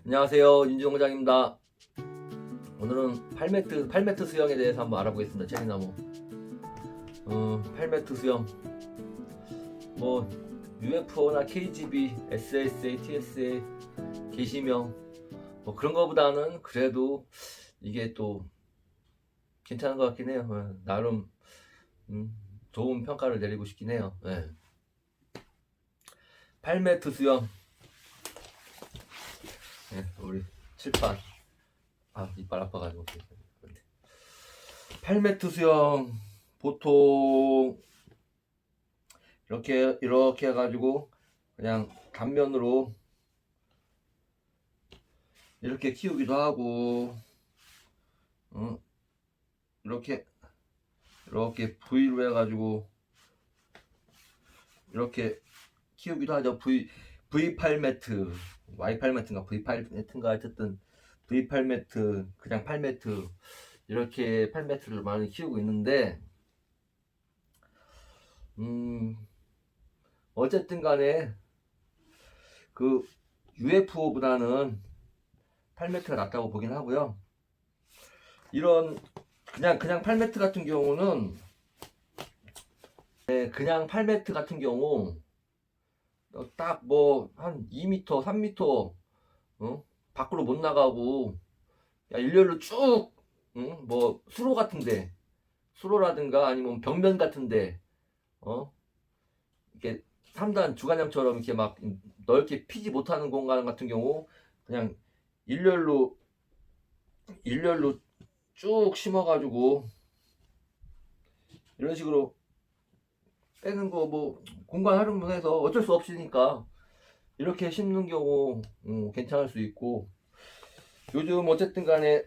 안녕하세요, 윤지동장입니다. 오늘은 팔매트 수영에 대해서 한번 알아보겠습니다. 체리나무 8매트 수영, 뭐 UFO나 KGB, SSA, TSA, 게시명 뭐 그런 거보다는 그래도 이게 또 괜찮은 것 같긴 해요. 나름 좋은 평가를 내리고 싶긴 해요. 8매트 수영, 우리 칠판, 이빨 아파가지고. 8매트 수영 보통 이렇게 해가지고 그냥 단면으로 이렇게 키우기도 하고, 이렇게 V로 해가지고 이렇게 키우기도 하죠. V8매트, Y8매트인가 V8매트인가 하여튼 V8매트, 그냥 8매트, 이렇게 8매트를 많이 키우고 있는데, 어쨌든 간에 그 UFO보다는 8매트가 낫다고 보긴 하고요. 이런 그냥 8매트 같은 경우는, 그냥 8매트 같은 경우 딱 뭐 한 2m, 3m 밖으로 못 나가고, 일렬로 쭉, 뭐 수로 같은데, 수로라든가 아니면 벽면 같은데, 이렇게 3단 주간장처럼 이렇게 막 넓게 피지 못하는 공간 같은 경우 그냥 일렬로 쭉 심어가지고 이런 식으로 빼는 거, 뭐 공간 활용해서 어쩔 수 없으니까 이렇게 심는 경우 괜찮을 수 있고, 요즘 어쨌든 간에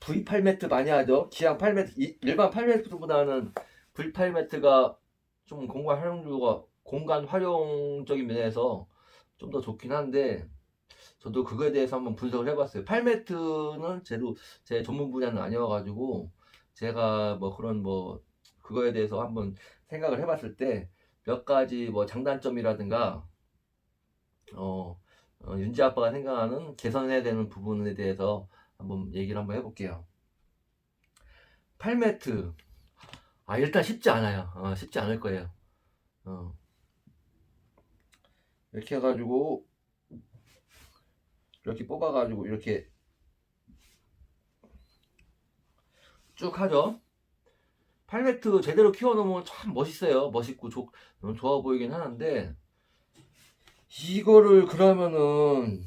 V8매트 많이 하죠. 기왕 8매트, 일반 8매트보다는 V8매트가 좀 공간 활용적인 면에서 좀 더 좋긴 한데, 저도 그거에 대해서 한번 분석을 해봤어요. 8매트는 제 전문 분야는 아니어가지고, 제가 뭐 그런 뭐 그거에 대해서 한번 생각을 해봤을 때 몇 가지 뭐 장단점이라든가, 윤지 아빠가 생각하는 개선해야 되는 부분에 대해서 한번 얘기를 한번 해볼게요. 8매트, 일단 쉽지 않아요. 쉽지 않을 거예요. 이렇게 해가지고 이렇게 뽑아가지고 이렇게 쭉 하죠. 8매트 제대로 키워놓으면 참 멋있어요. 멋있고 좋아 보이긴 하는데, 이거를 그러면은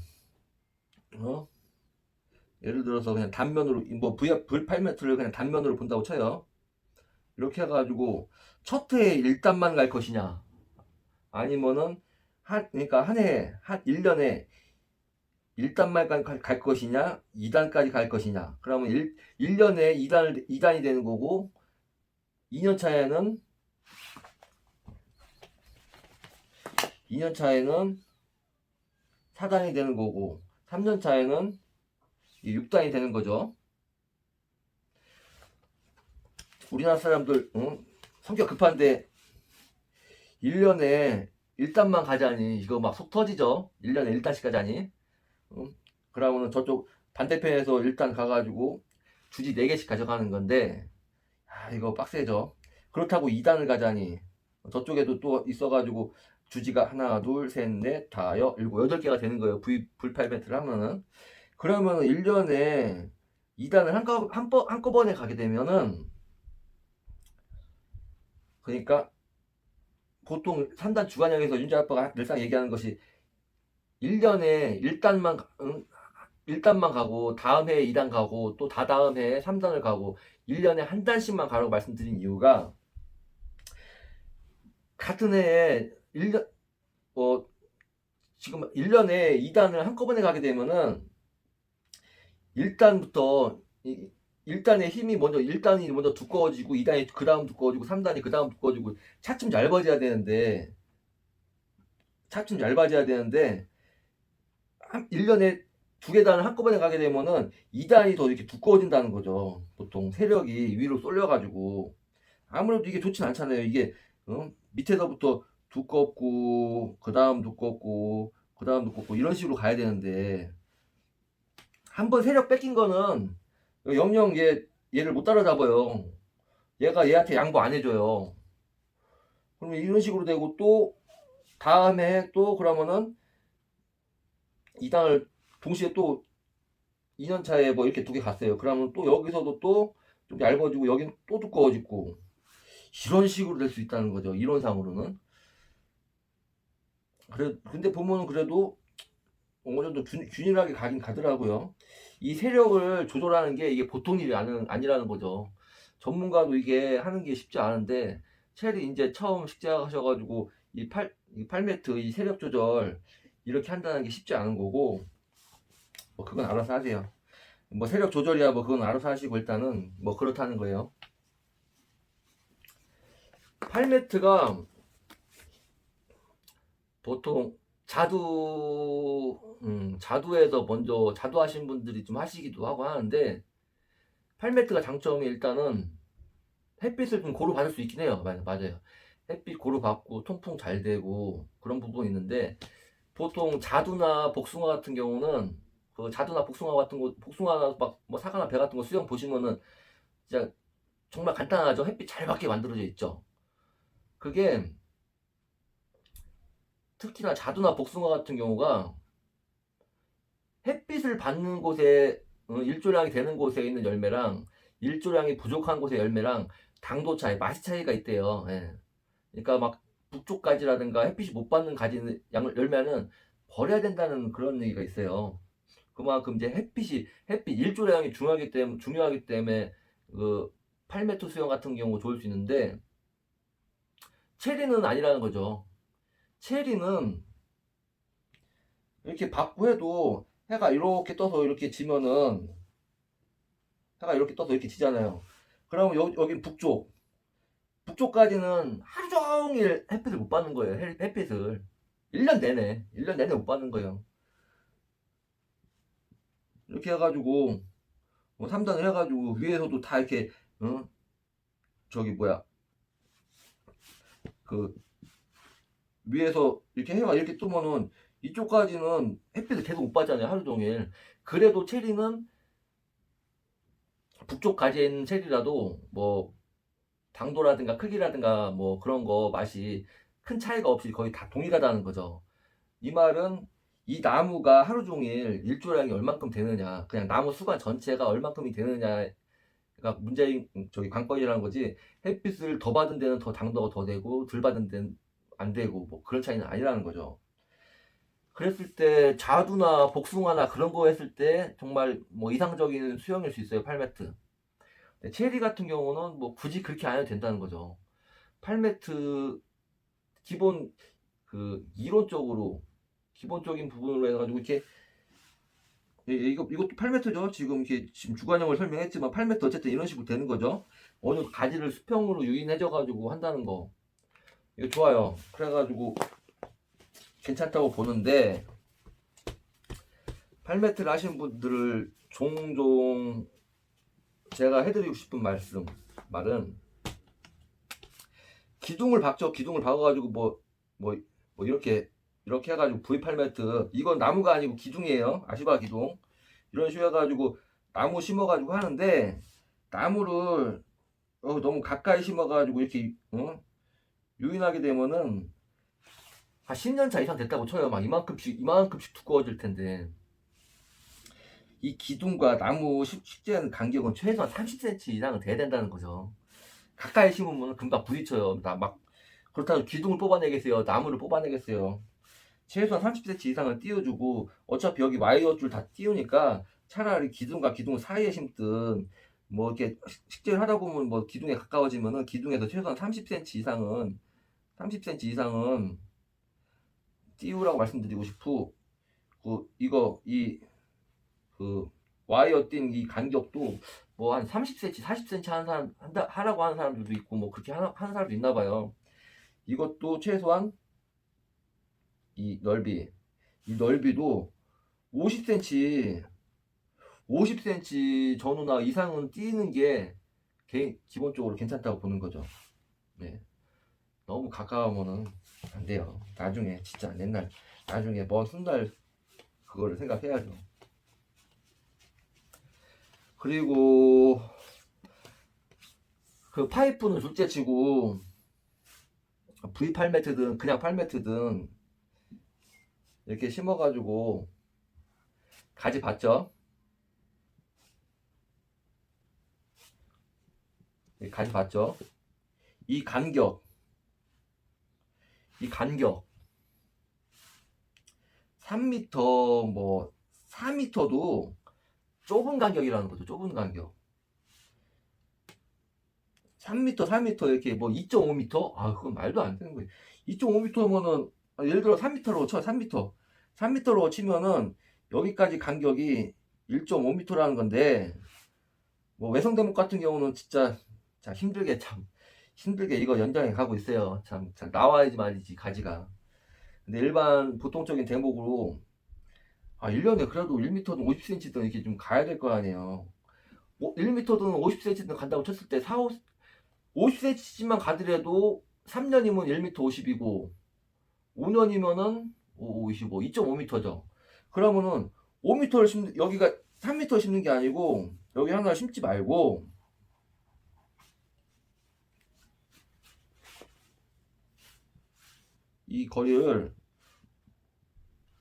예를 들어서 그냥 단면으로, 뭐 V8매트를 그냥 단면으로 본다고 쳐요. 이렇게 해가지고 첫 해에 1단만 갈 것이냐, 아니면은 그러니까 한 해에, 한 1년에 1단만 갈 것이냐, 2단까지 갈 것이냐. 그러면 1년에 2단이 되는 거고, 2년 차에는 4단이 되는 거고, 3년 차에는 6단이 되는 거죠. 우리나라 사람들 성격 급한데 1년에 1단만 가자니 이거 막 속 터지죠. 1년에 1단씩 가자니. 그러면은 저쪽 반대편에서 1단 가가지고 주지 4개씩 가져가는 건데, 이거 빡세죠. 그렇다고 2단을 가자니 저쪽에도 또 있어가지고 주지가 하나, 둘, 셋, 넷, 다, 일곱, 8개가 되는 거예요. V8매트를 하면은. 그러면은 1년에 2단을 한꺼번에 가게 되면은, 그러니까 보통 3단 주간형에서 윤재 아빠가 늘상 얘기하는 것이 1년에 1단만 가고, 다음 해에 2단 가고, 또 다다음 해에 3단을 가고, 1년에 한 단씩만 가라고 말씀드린 이유가, 같은 해에 지금 1년에 2단을 한꺼번에 가게 되면은 1단부터 1단의 힘이 먼저, 1단이 먼저 두꺼워지고, 2단이 그 다음 두꺼워지고, 3단이 그 다음 두꺼워지고, 차츰 얇아져야 되는데 1년에 2계단을 한꺼번에 가게 되면은 2단이 더 이렇게 두꺼워진다는 거죠. 보통 세력이 위로 쏠려가지고 아무래도 이게 좋진 않잖아요. 이게 밑에서부터 두껍고, 그 다음 두껍고, 그 다음 두껍고, 이런 식으로 가야 되는데, 한번 세력 뺏긴 거는 영영 얘를 못 따라잡아요. 얘가 얘한테 양보 안 해줘요. 그러면 이런 식으로 되고, 또 다음에 또 그러면은 이 당을 동시에 또 2년 차에 뭐 이렇게 두 개 갔어요. 그러면 또 여기서도 또 좀 얇아지고 여긴 또 두꺼워지고, 이런 식으로 될 수 있다는 거죠. 이론상으로는. 그래, 근데 보면은 그래도 어느 정도 균일하게 가긴 가더라고요. 이 세력을 조절하는 게 이게 보통 일이 아니라는 거죠. 전문가도 이게 하는 게 쉽지 않은데, 체리 이제 처음 식재하셔가지고 이 팔매트 이 세력 조절 이렇게 한다는 게 쉽지 않은 거고, 뭐 그건 알아서 하세요. 뭐 세력 조절이야 뭐 그건 알아서 하시고, 일단은 뭐 그렇다는 거예요. 팔매트가 보통 자두에서 먼저 자두하신 분들이 좀 하시기도 하고 하는데, 팔매트가 장점이 일단은 햇빛을 좀 고루 받을 수 있긴 해요. 맞아요. 햇빛 고루 받고 통풍 잘 되고 그런 부분이 있는데, 보통 자두나 복숭아 같은 경우는, 그 자두나 복숭아 같은 거, 복숭아나 막 뭐 사과나 배 같은 거 수영 보시면은 진짜 정말 간단하죠. 햇빛 잘 받게 만들어져 있죠. 그게 특히나 자두나 복숭아 같은 경우가 햇빛을 받는 곳에, 일조량이 되는 곳에 있는 열매랑 일조량이 부족한 곳의 열매랑 당도 차이, 맛이 차이가 있대요. 예. 그러니까 막 북쪽 가지라든가 햇빛이 못 받는 가지 열매는 버려야 된다는 그런 얘기가 있어요. 그만큼 이제 햇빛 일조량이 중요하기 때문에 그 팔메토 수영 같은 경우 좋을 수 있는데, 체리는 아니라는 거죠. 체리는 이렇게 받고 해도 해가 이렇게 떠서 이렇게 지면은, 해가 이렇게 떠서 이렇게 지잖아요. 그러면 여기 북쪽까지는 하루 종일 햇빛을 못 받는 거예요. 햇빛을 1년 내내 못 받는 거예요. 이렇게 해가지고 뭐 3단을 해가지고 위에서도 다 이렇게, 저기 뭐야, 그 위에서 이렇게 해가 이렇게 뜨면은 이쪽까지는 햇빛을 계속 못 받잖아요. 하루 종일. 그래도 체리는 북쪽 가지에 있는 체리라도 뭐 당도라든가 크기라든가 뭐 그런 거 맛이 큰 차이가 없이 거의 다 동일하다는 거죠. 이 말은 이 나무가 하루 종일 일조량이 얼만큼 되느냐, 그냥 나무 수관 전체가 얼만큼이 되느냐가 문제인, 저기 관건이라는 거지, 햇빛을 더 받은 데는 더 당도가 더 되고 덜 받은 데는 안 되고 뭐 그런 차이는 아니라는 거죠. 그랬을 때 자두나 복숭아나 그런 거 했을 때 정말 뭐 이상적인 수영일 수 있어요, 8m. 체리 같은 경우는 뭐 굳이 그렇게 안 해도 된다는 거죠. 8m 기본, 그 이론적으로 기본적인 부분으로 해가지고 이렇게, 이것도 8m죠. 지금 주관형을 설명했지만 8m 어쨌든 이런 식으로 되는 거죠. 어느 가지를 수평으로 유인해줘 가지고 한다는 거, 이거 좋아요. 그래가지고 괜찮다고 보는데, 8m를 하신 분들을 종종 제가 해드리고 싶은 말은, 기둥을 박죠. 기둥을 박아가지고 뭐 이렇게 해가지고 V8m, 이건 나무가 아니고 기둥이에요. 아시바 기둥. 이런 식으로 해가지고 나무 심어가지고 하는데, 나무를 너무 가까이 심어가지고 이렇게, 유인하게 되면은 한 10년 차 이상 됐다고 쳐요. 막 이만큼씩 두꺼워질 텐데, 이 기둥과 나무 식재하는 간격은 최소한 30cm 이상은 돼야 된다는 거죠. 가까이 심으면 금방 부딪혀요. 그렇다고 기둥을 뽑아내겠어요? 나무를 뽑아내겠어요? 최소한 30cm 이상은 띄워주고, 어차피 여기 와이어 줄 다 띄우니까 차라리 기둥과 기둥 사이에 심든, 뭐 이렇게 식재를 하다 보면 뭐 기둥에 가까워지면은 기둥에서 최소한 30cm 이상은 띄우라고 말씀드리고 싶고, 그 와이어 띈 이 간격도 뭐 한 30cm, 40cm 하라고 하는 사람들도 있고, 뭐 그렇게 하는 사람도 있나 봐요. 이것도 최소한 이 넓이도 50cm, 50cm 전후나 이상은 띄는 게 기본적으로 괜찮다고 보는 거죠. 네. 너무 가까우면은 안 돼요. 나중에 진짜 나중에 먼 훗날 그거를 생각해야죠. 그리고 그 파이프는 둘째 치고 V8매트든 그냥 8매트든 이렇게 심어가지고 가지 봤죠? 가지 봤죠? 이 간격, 이 간격 3m 뭐 4m도 좁은 간격이라는 거죠. 좁은 간격. 3m, 4m 이렇게 뭐 2.5m? 아, 그건 말도 안 되는 거예요. 2.5m면은 예를 들어 3m로 쳐. 3m. 3m로 치면은 여기까지 간격이 1.5m라는 건데 뭐 외성대목 같은 경우는 진짜 자 힘들게 참 힘들게 이거 연장해 가고 있어요. 참 나와야지 말이지 가지가. 근데 일반 보통적인 대목으로 1년에 그래도 1m든 50cm든 이렇게 좀 가야 될 거 아니에요. 1m든 50cm든 간다고 쳤을 때 50cm만 가더라도 3년이면 1m 50이고 5년이면은 55, 2.5m죠. 그러면은 5m를 심는 여기가 3m 심는 게 아니고 여기 하나 심지 말고 이 거리를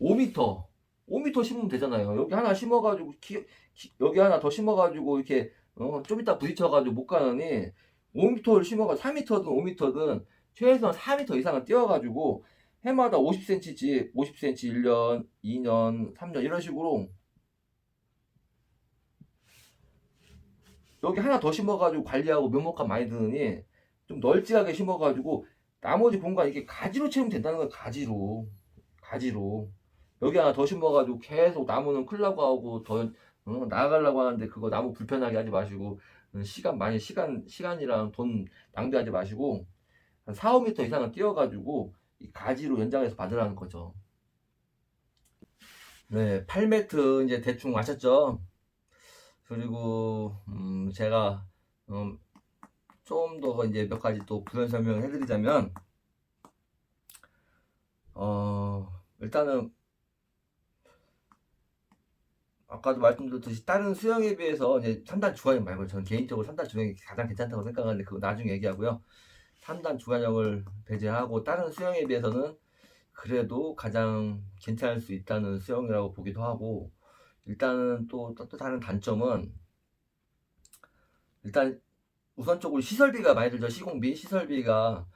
5m 5m 심으면 되잖아요. 여기 하나 심어가지고 여기 하나 더 심어가지고 이렇게 좀 이따 부딪혀가지고 못 가느니 5m를 심어가 4m든 5m든 최소한 4m 이상은 띄워가지고 해마다 50cm씩 50cm 1년, 2년, 3년 이런 식으로 여기 하나 더 심어가지고 관리하고 면목감 많이 드느니 좀 널찍하게 심어가지고 나머지 공간 이렇게 가지로 채우면 된다는 거예요. 가지로 여기 하나 더 심어가지고 계속 나무는 클라고 하고 더 나아가려고 하는데 그거 나무 불편하게 하지 마시고 시간이랑 돈 낭비하지 마시고 한 4, 5m 이상은 띄워가지고 이 가지로 연장해서 받으라는 거죠. 네, 8m 이제 대충 아셨죠? 그리고 제가 좀 더 이제 몇 가지 또 부연 설명을 해드리자면 일단은 아까도 말씀드렸듯이 다른 수영에 비해서 이제 3단 주관형 말고 저는 개인적으로 3단 주관형이 가장 괜찮다고 생각하는데 그거 나중에 얘기하고요. 3단 주관형을 배제하고 다른 수영에 비해서는 그래도 가장 괜찮을 수 있다는 수영이라고 보기도 하고 일단은 또 다른 단점은 일단 우선적으로 시설비가 많이 들죠. 시공비 시설비가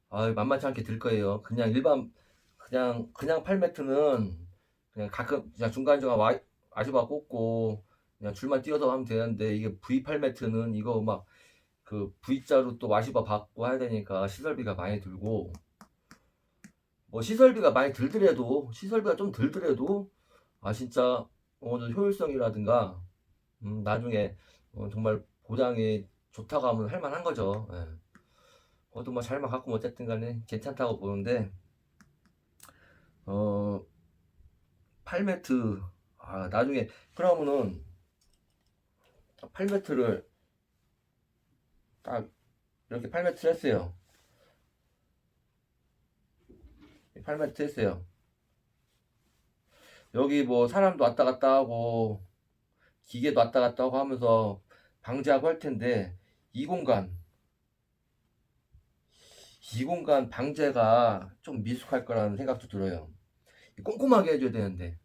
만만치 않게 들 거예요. 그냥 일반 그냥 8m는 그냥 가끔 그냥 중간중간 아주바 꽂고 그냥 줄만 띄워서 하면 되는데 이게 V8m는 이거 막 그 V자로 또 와시바 받고 해야 되니까 시설비가 많이 들고 뭐 시설비가 많이 들더라도 시설비가 좀 들더라도 진짜 어느 효율성이라든가 나중에 정말 보장이 좋다고 하면 할만한 거죠. 예. 그것도 뭐 잘만 갖고 어쨌든 간에 괜찮다고 보는데 8m 나중에 그러면은 8m를 딱 이렇게 8m 했어요. 8m 했어요. 여기 뭐 사람도 왔다 갔다 하고 기계도 왔다 갔다 하고 하면서 방지하고 할 텐데 이 공간 방제가 좀 미숙할 거라는 생각도 들어요. 꼼꼼하게 해줘야 되는데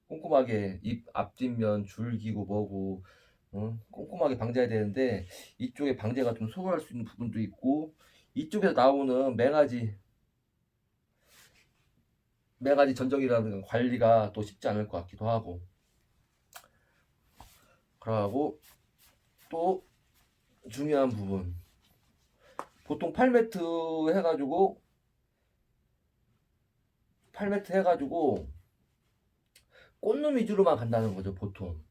꼼꼼하게 입 앞뒷면 줄기고 뭐고 꼼꼼하게 방제해야 되는데 이쪽에 방제가 좀 소홀할 수 있는 부분도 있고 이쪽에서 나오는 매가지 전적이라는 관리가 또 쉽지 않을 것 같기도 하고 그러고 또 중요한 부분 보통 8m 해가지고 꽃눈 위주로만 간다는 거죠. 보통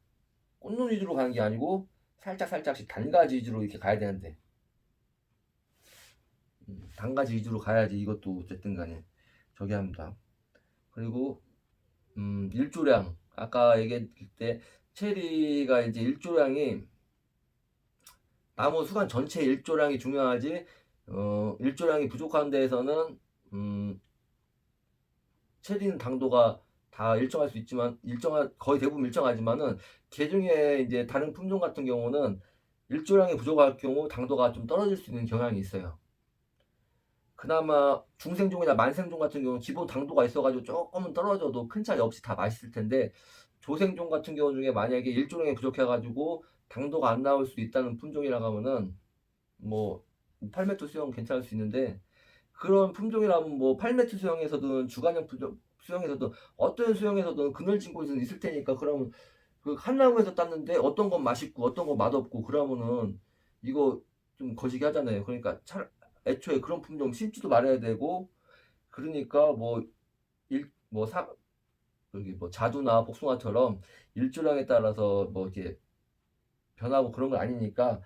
꽃눈 위주로 가는 게 아니고 살짝씩 단가지 위주로 이렇게 가야 되는데 단가지 위주로 가야지 이것도 어쨌든 간에 저기 합니다. 그리고 일조량 아까 얘기했을 때 체리가 이제 일조량이 나무 수간 전체 일조량이 중요하지 일조량이 부족한 데에서는 체리는 당도가 다 일정할 수 있지만 거의 대부분 일정하지만은 개중에 이제 다른 품종 같은 경우는 일조량이 부족할 경우 당도가 좀 떨어질 수 있는 경향이 있어요. 그나마 중생종이나 만생종 같은 경우는 기본 당도가 있어가지고 조금은 떨어져도 큰 차이 없이 다 맛있을 텐데, 조생종 같은 경우 중에 만약에 일조량이 부족해가지고 당도가 안 나올 수 있다는 품종이라고 하면은 뭐 8m 수영 괜찮을 수 있는데, 그런 품종이라면 뭐 8m 수영에서든 주간형 수영에서든 어떤 수영에서든 그늘진 곳은 있을 테니까, 그러면 그 한 나무에서 땄는데 어떤 건 맛있고 어떤 건 맛없고 그러면은 이거 좀 거시기 하잖아요. 그러니까 애초에 그런 품종 심지도 말아야 되고, 그러니까 뭐 여기 뭐 자두나 복숭아처럼 일조량에 따라서 뭐 이렇게 변하고 그런 건 아니니까,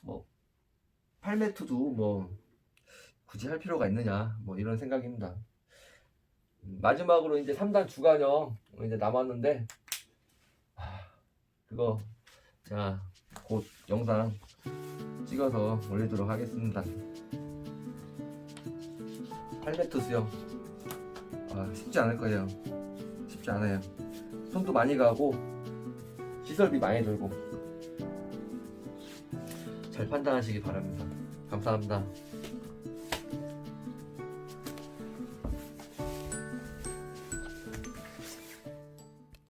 뭐 8m도 뭐 굳이 할 필요가 있느냐, 뭐 이런 생각입니다. 마지막으로 이제 3단 주간형 이제 남았는데, 그거 제가 곧 영상 찍어서 올리도록 하겠습니다. 8m 수영 쉽지 않을 거예요. 쉽지 않아요. 손도 많이 가고 시설비 많이 들고. 잘 판단하시기 바랍니다. 감사합니다.